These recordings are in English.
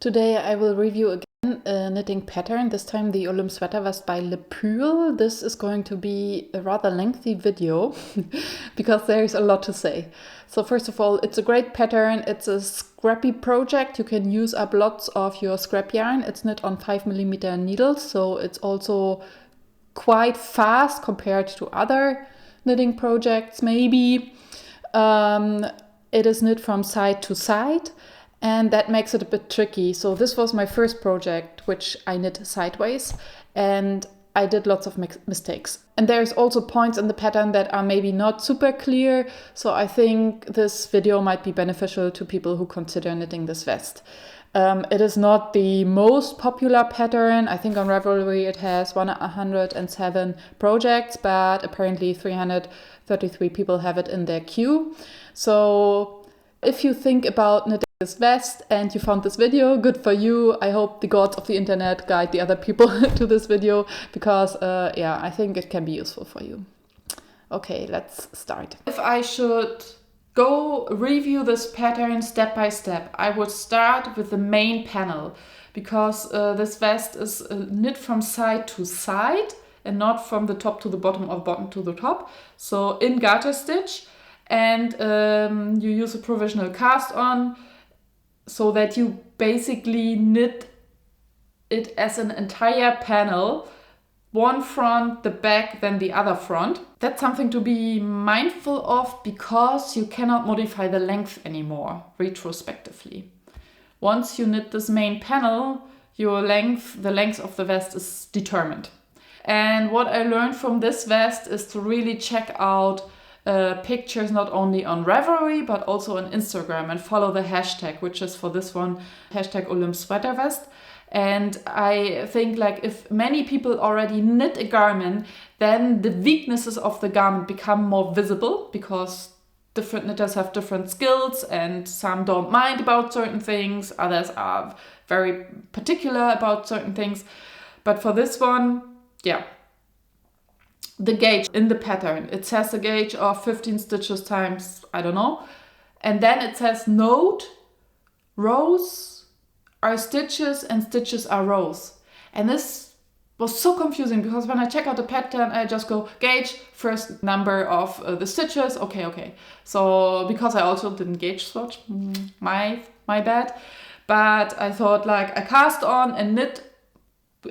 Today I will review again a knitting pattern, this time the Olympe Sweater Vest by Olympe. This is going to be a rather lengthy video because there is a lot to say. So first of all, it's a great pattern. It's a scrappy project. You can use up lots of your scrap yarn. It's knit on 5mm needles, so it's also quite fast compared to other knitting projects maybe. It is knit from side to side, and that makes it a bit tricky. So this was my first project, which I knit sideways, and I did lots of mistakes. And there's also points in the pattern that are maybe not super clear, so I think this video might be beneficial to people who consider knitting this vest. It is not the most popular pattern. I think on Ravelry it has 107 projects, but apparently 333 people have it in their queue. So if you think about knitting this vest and you found this video, good for you. I hope the gods of the internet guide the other people to this video because I think it can be useful for you. Okay, let's start. If I should go review this pattern step by step, I would start with the main panel because this vest is knit from side to side and not from the top to the bottom or bottom to the top. So in garter stitch, and you use a provisional cast on so that you basically knit it as an entire panel, one front, the back, then the other front. That's something to be mindful of because you cannot modify the length anymore retrospectively. Once you knit this main panel, your length, the length of the vest is determined. And what I learned from this vest is to really check out pictures not only on Ravelry but also on Instagram and follow the hashtag, which is for this one hashtag Olympe Sweater Vest. And I think like if many people already knit a garment, then the weaknesses of the garment become more visible because different knitters have different skills and some don't mind about certain things, others are very particular about certain things. But for this one, the gauge in the pattern, it says a gauge of 15 stitches times, I don't know. And then it says note, rows are stitches and stitches are rows. And this was so confusing because when I check out the pattern, I just go gauge, first number of the stitches, okay. So because I also didn't gauge swatch, my bad. But I thought like I cast on and knit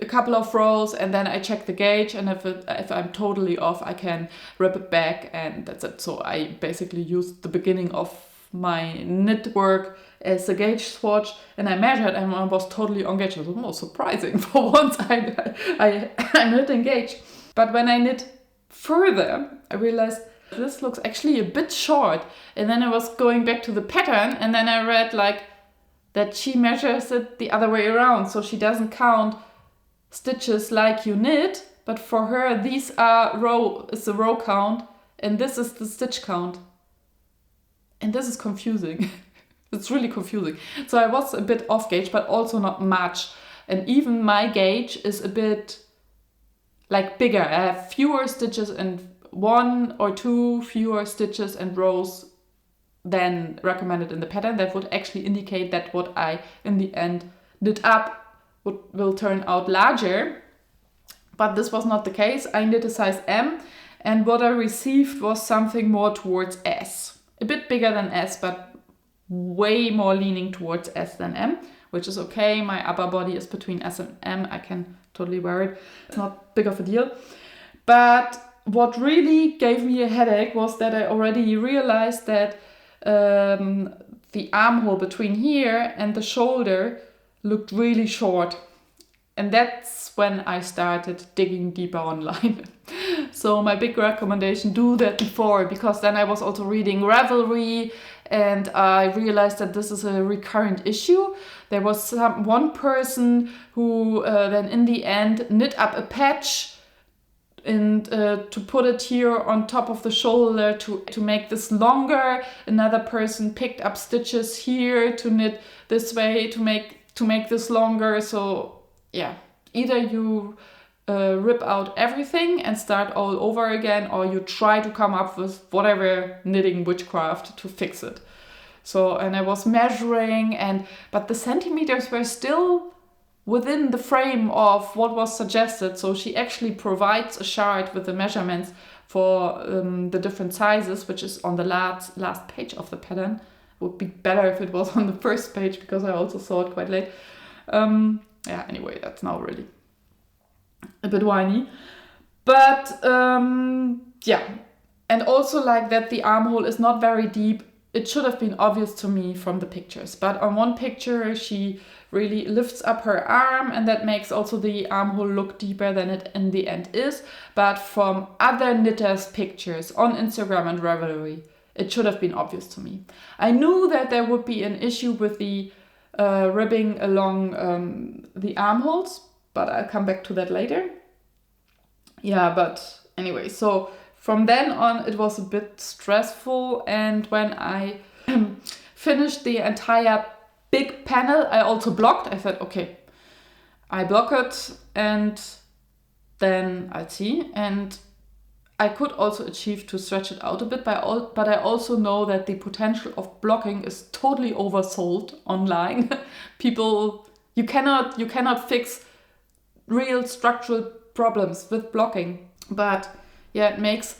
a couple of rows and then I check the gauge, and if I'm totally off, I can rip it back and that's it. So I basically used the beginning of my knit work as a gauge swatch, and I measured and I was totally on gauge. It was most surprising for once I'm knitting gauge. But when I knit further, I realized this looks actually a bit short, and then I was going back to the pattern and then I read like that she measures it the other way around, so she doesn't count stitches like you knit, but for her these are is the row count and this is the stitch count. And this is confusing. It's really confusing. So I was a bit off gauge, but also not much. And even my gauge is a bit like bigger. I have fewer stitches and 1 or 2 fewer stitches and rows than recommended in the pattern. That would actually indicate that what I in the end knit up will turn out larger, but this was not the case. I knit a size M, and what I received was something more towards S. A bit bigger than S, but way more leaning towards S than M, which is okay. My upper body is between S and M. I can totally wear it. It's not big of a deal. But what really gave me a headache was that I already realized that the armhole between here and the shoulder looked really short, and that's when I started digging deeper online. So my big recommendation, do that before, because then I was also reading Ravelry and I realized that this is a recurrent issue. There was one person who then in the end knit up a patch and to put it here on top of the shoulder to make this longer. Another person picked up stitches here to knit this way to make this longer. So either you rip out everything and start all over again, or you try to come up with whatever knitting witchcraft to fix it. So, and I was measuring, but the centimeters were still within the frame of what was suggested. So she actually provides a chart with the measurements for the different sizes, which is on the last page of the pattern. It would be better if it was on the first page, because I also saw it quite late. Yeah, anyway, that's now really a bit whiny. But yeah, and also like that the armhole is not very deep. It should have been obvious to me from the pictures. But on one picture, she really lifts up her arm, and that makes also the armhole look deeper than it in the end is. But from other knitters' pictures on Instagram and Ravelry, it should have been obvious to me. I knew that there would be an issue with the ribbing along the armholes, but I'll come back to that later. Yeah, but anyway, so from then on it was a bit stressful, and when I finished the entire big panel, I also blocked. I said, okay, I block it and then I'll see. And I could also achieve to stretch it out a bit, but I also know that the potential of blocking is totally oversold online. People, you cannot fix real structural problems with blocking. But yeah, it makes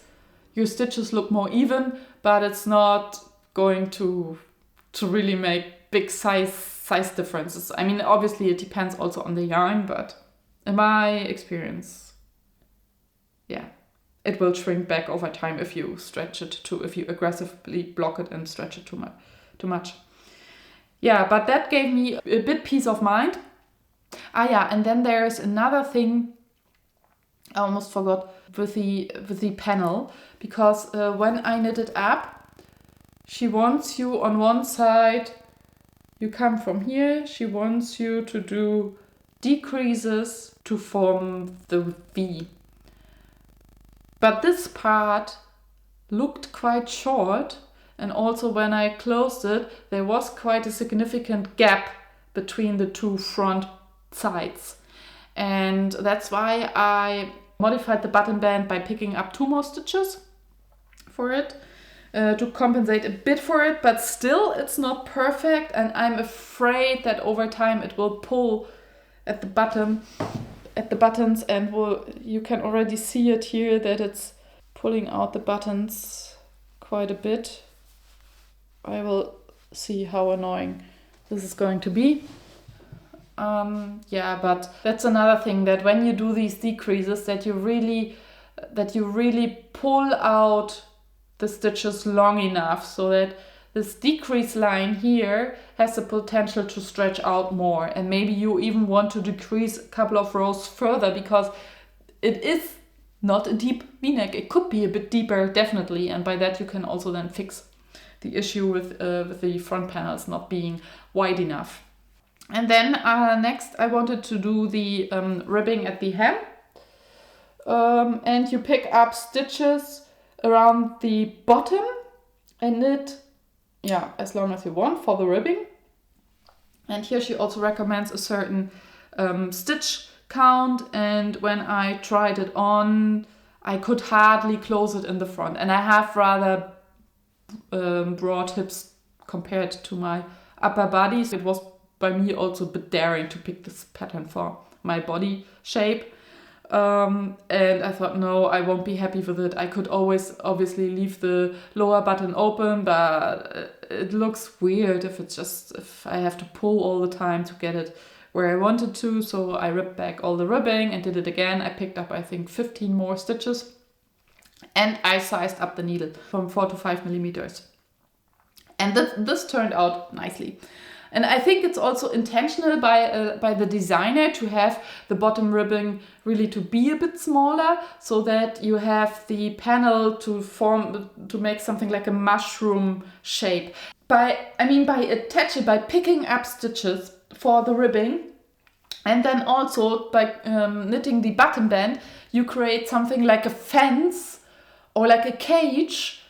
your stitches look more even, but it's not going to really make big size differences. I mean, obviously it depends also on the yarn, but in my experience, yeah, it will shrink back over time if you if you aggressively block it and stretch it too much. Yeah, but that gave me a bit peace of mind. Ah yeah, and then there's another thing I almost forgot with the panel, because when I knit it up, she wants you on one side, you come from here, she wants you to do decreases to form the V. But this part looked quite short, and also when I closed it, there was quite a significant gap between the two front sides. And that's why I modified the button band by picking up 2 more stitches for it to compensate a bit for it, but still it's not perfect, and I'm afraid that over time it will pull at the buttons, and you can already see it here that it's pulling out the buttons quite a bit. I will see how annoying this is going to be. Yeah, but that's another thing, that when you do these decreases, that you really pull out the stitches long enough so that this decrease line here has the potential to stretch out more, and maybe you even want to decrease a couple of rows further, because it is not a deep V-neck. It could be a bit deeper, definitely, and by that you can also then fix the issue with the front panels not being wide enough. And then next I wanted to do the ribbing at the hem, and you pick up stitches around the bottom and knit, yeah, as long as you want for the ribbing. And here she also recommends a certain stitch count, and when I tried it on, I could hardly close it in the front, and I have rather broad hips compared to my upper body, so it was by me also a bit daring to pick this pattern for my body shape. And I thought, no, I won't be happy with it. I could always obviously leave the lower button open, but it looks weird if I have to pull all the time to get it where I wanted to. So I ripped back all the ribbing and did it again. I picked up, I think, 15 more stitches, and I sized up the needle from 4 to 5 millimeters. And this turned out nicely. And I think it's also intentional by the designer to have the bottom ribbing really to be a bit smaller, so that you have the panel to make something like a mushroom shape. By picking up stitches for the ribbing, and then also by knitting the button band, you create something like a fence or like a cage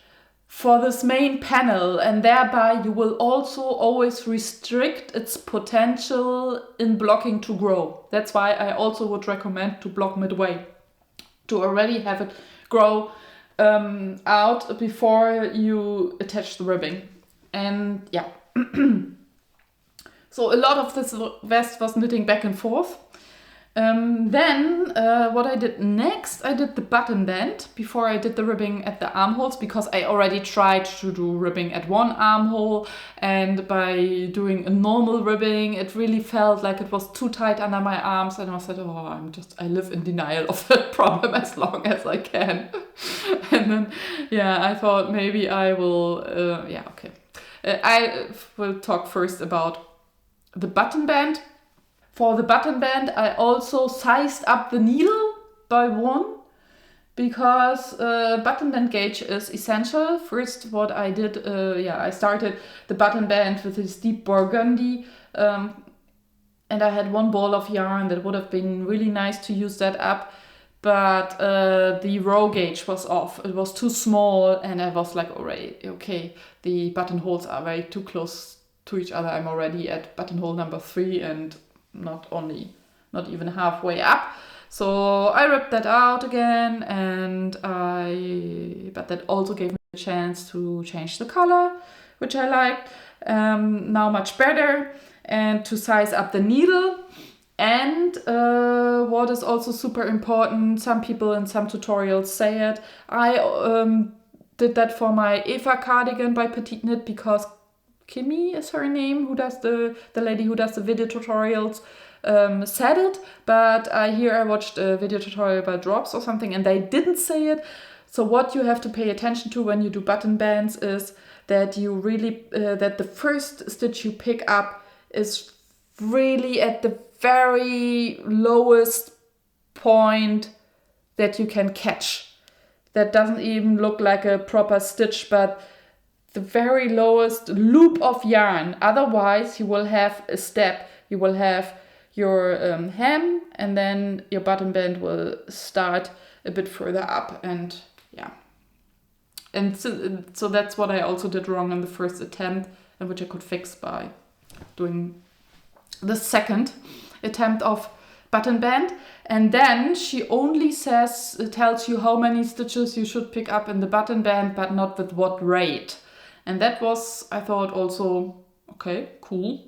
for this main panel, and thereby you will also always restrict its potential in blocking to grow. That's why I also would recommend to block midway, to already have it grow out before you attach the ribbing. And yeah. So a lot of this vest was knitting back and forth. Then what I did next, I did the button band before I did the ribbing at the armholes, because I already tried to do ribbing at one armhole, and by doing a normal ribbing it really felt like it was too tight under my arms, and I said, oh, I live in denial of that problem as long as I can. And then I thought maybe I will I will talk first about the button band. For the button band, I also sized up the needle by 1, because button band gauge is essential. First, what I did, I started the button band with this deep burgundy, and I had 1 ball of yarn. That would have been really nice to use that up, but the row gauge was off. It was too small, and I was like, alright, okay, the buttonholes are way too close to each other. I'm already at buttonhole number 3, and not even halfway up. So I ripped that out again, but that also gave me a chance to change the color, which I liked now much better, and to size up the needle. And what is also super important, some people in some tutorials say it, I did that for my Eva cardigan by Petite Knit, because Kimmy is her name, who does the lady who does the video tutorials, said it, but I watched a video tutorial by Drops or something, and they didn't say it. So what you have to pay attention to when you do button bands is that you really that the first stitch you pick up is really at the very lowest point that you can catch. That doesn't even look like a proper stitch, but the very lowest loop of yarn. Otherwise, you will have a step. You will have your hem, and then your button band will start a bit further up. And so that's what I also did wrong in the first attempt, and which I could fix by doing the second attempt of button band. And then she only tells you how many stitches you should pick up in the button band, but not with what rate. And that was, I thought, also, okay, cool.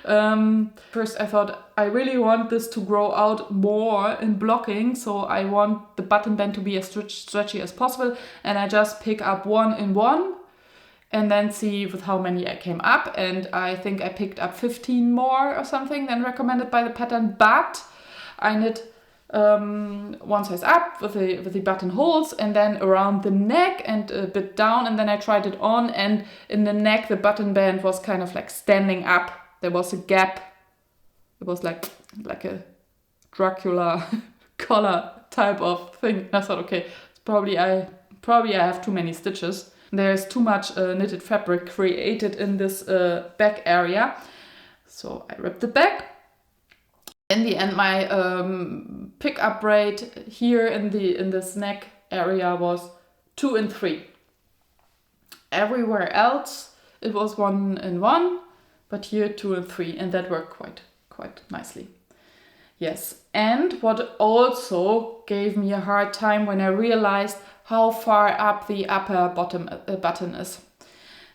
First I thought, I really want this to grow out more in blocking, so I want the button band to be as stretchy as possible, and I just pick up 1 in 1, and then see with how many I came up. And I think I picked up 15 more or something than recommended by the pattern, but I knit one size up with the buttonholes, and then around the neck and a bit down, and then I tried it on, and in the neck the button band was kind of like standing up. There was a gap. It was like a Dracula collar type of thing. I thought, okay, probably I have too many stitches. There's too much knitted fabric created in this back area. So I ripped it back. In the end, my pick-up rate here in this neck area was 2 in 3. Everywhere else it was 1 in 1, but here 2 in 3, and that worked quite nicely. Yes, and what also gave me a hard time when I realized how far up the upper bottom button is.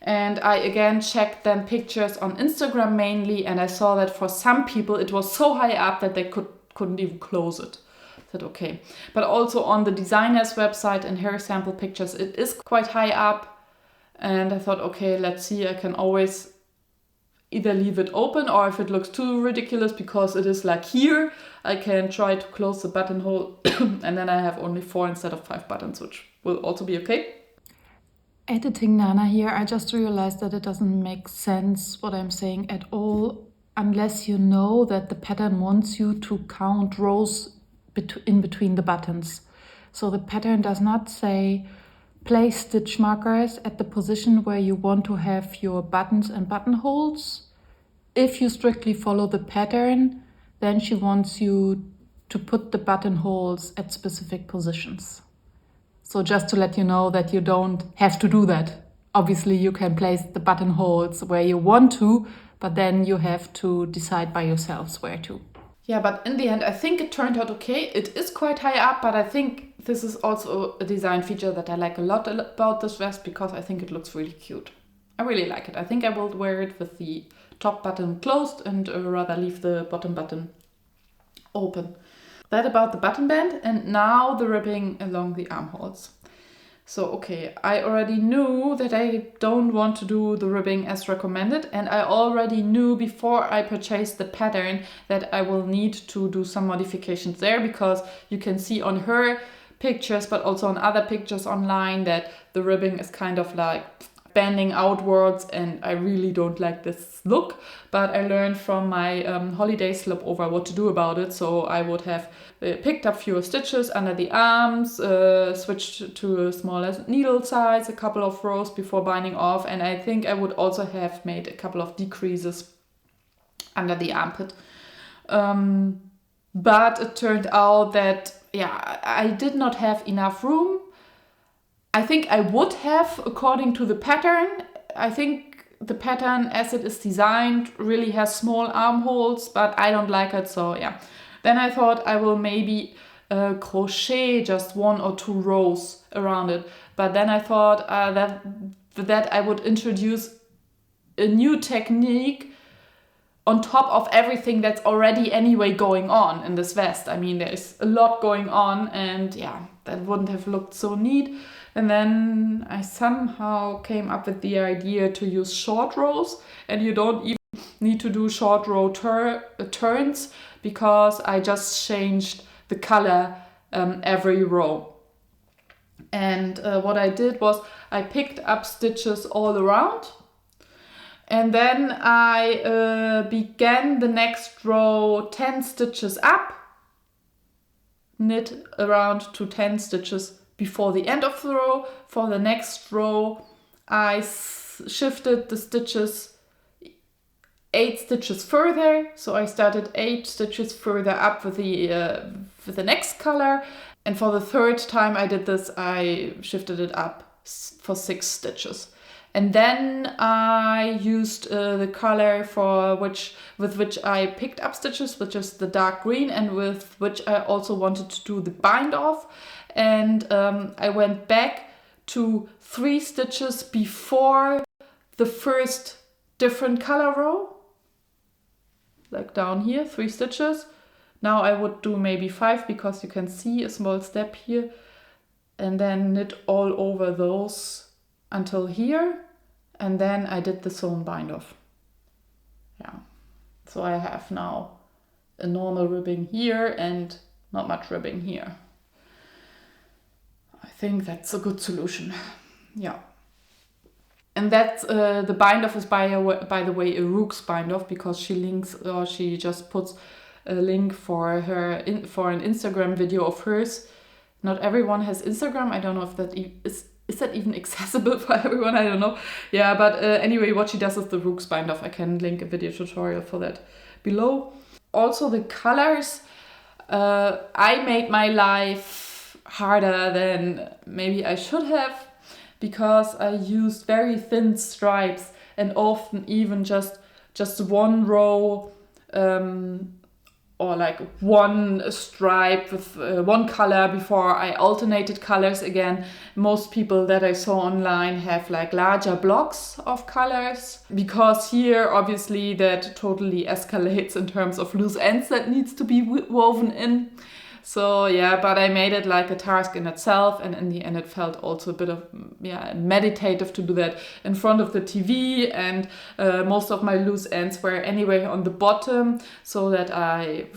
And I again checked then pictures on Instagram mainly, and I saw that for some people it was so high up that they couldn't even close it. I said, okay. But also on the designer's website and her sample pictures, it is quite high up. And I thought, okay, let's see, I can always either leave it open, or if it looks too ridiculous because it is like here, I can try to close the buttonhole and then I have only 4 instead of 5 buttons, which will also be okay. Editing Nana here, I just realized that it doesn't make sense what I'm saying at all, unless you know that the pattern wants you to count rows in between the buttons. So the pattern does not say place stitch markers at the position where you want to have your buttons and buttonholes. If you strictly follow the pattern, then she wants you to put the buttonholes at specific positions. So just to let you know that you don't have to do that. Obviously you can place the buttonholes where you want to, but then you have to decide by yourselves where to. Yeah, but in the end I think it turned out okay. It is quite high up, but I think this is also a design feature that I like a lot about this vest, because I think it looks really cute. I really like it. I think I will wear it with the top button closed and rather leave the bottom button open. That about the button band, and now the ribbing along the armholes. So okay, I already knew that I don't want to do the ribbing as recommended, and I already knew before I purchased the pattern that I will need to do some modifications there, because you can see on her pictures but also on other pictures online that the ribbing is kind of like bending outwards, and I really don't like this look. But I learned from my holiday slip over what to do about it. So I would have picked up fewer stitches under the arms, switched to a smaller needle size, a couple of rows before binding off, and I think I would also have made a couple of decreases under the armpit. But it turned out that, yeah, I did not have enough room. I think I would have, according to the pattern. I think the pattern as it is designed really has small armholes, but I don't like it, so yeah. Then I thought I will maybe crochet just 1 or 2 rows around it. But then I thought that I would introduce a new technique on top of everything that's already anyway going on in this vest. I mean, there's a lot going on, and yeah, that wouldn't have looked so neat. And then I somehow came up with the idea to use short rows, and you don't even need to do short row turns, because I just changed the color every row. And what I did was I picked up stitches all around, and then I began the next row 10 stitches up, knit around to 10 stitches before the end of the row. For the next row, I shifted the stitches 8 stitches further. So I started 8 stitches further up with the next color. And for the third time I did this, I shifted it up for 6 stitches. And then I used the color with which I picked up stitches, which is the dark green, and with which I also wanted to do the bind off. And I went back to 3 stitches before the first different color row, like down here, 3 stitches. Now I would do maybe 5, because you can see a small step here, and then knit all over those until here, and then I did the sewn bind off. Yeah, so I have now a normal ribbing here and not much ribbing here. I think that's a good solution. Yeah. And that's the bind off is by the way a Ruke's bind off, because she just puts a link for an Instagram video of hers. Not everyone has Instagram. I don't know if that is that even accessible for everyone. I don't know. Yeah, but anyway, what she does is the Ruke's bind off. I can link a video tutorial for that below. Also the colors. I made my life harder than maybe I should have, because I used very thin stripes, and often even just one row or like one stripe with one color before I alternated colors again. Most people that I saw online have like larger blocks of colors, because here obviously that totally escalates in terms of loose ends that needs to be woven in. So yeah, but I made it like a task in itself, and in the end it felt also a bit of meditative to do that in front of the TV, and most of my loose ends were anyway on the bottom, so that I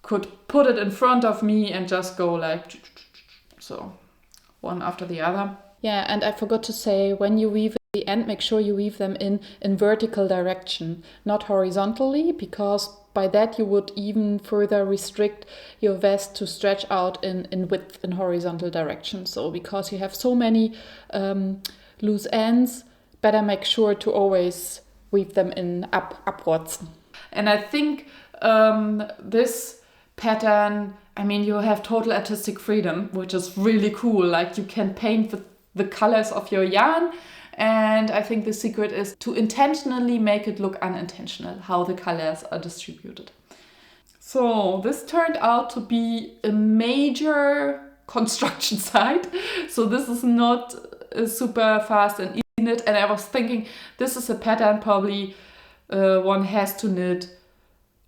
could put it in front of me and just go like so, one after the other. Yeah, and I forgot to say, when you weave at the end, make sure you weave them in vertical direction, not horizontally, because by that you would even further restrict your vest to stretch out in width in horizontal direction. So because you have so many loose ends, better make sure to always weave them in upwards. And I think this pattern, I mean, you have total artistic freedom, which is really cool. Like, you can paint with the colors of your yarn. And I think the secret is to intentionally make it look unintentional, how the colors are distributed. So this turned out to be a major construction site. So this is not a super fast and easy knit, and I was thinking this is a pattern probably one has to knit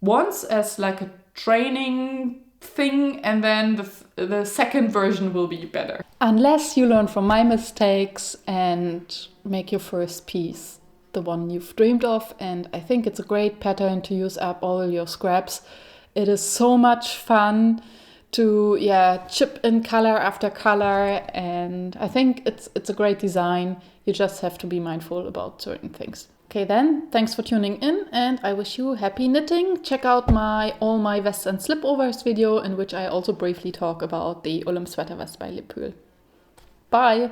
once as like a training thing, and then the second version will be better. Unless you learn from my mistakes and make your first piece the one you've dreamed of, and I think it's a great pattern to use up all your scraps. It is so much fun to chip in color after color, and I think it's a great design. You just have to be mindful about certain things. Okay then, thanks for tuning in, and I wish you happy knitting. Check out all my vests and slipovers video, in which I also briefly talk about the Olympe Sweater Vest by Olympe. Bye!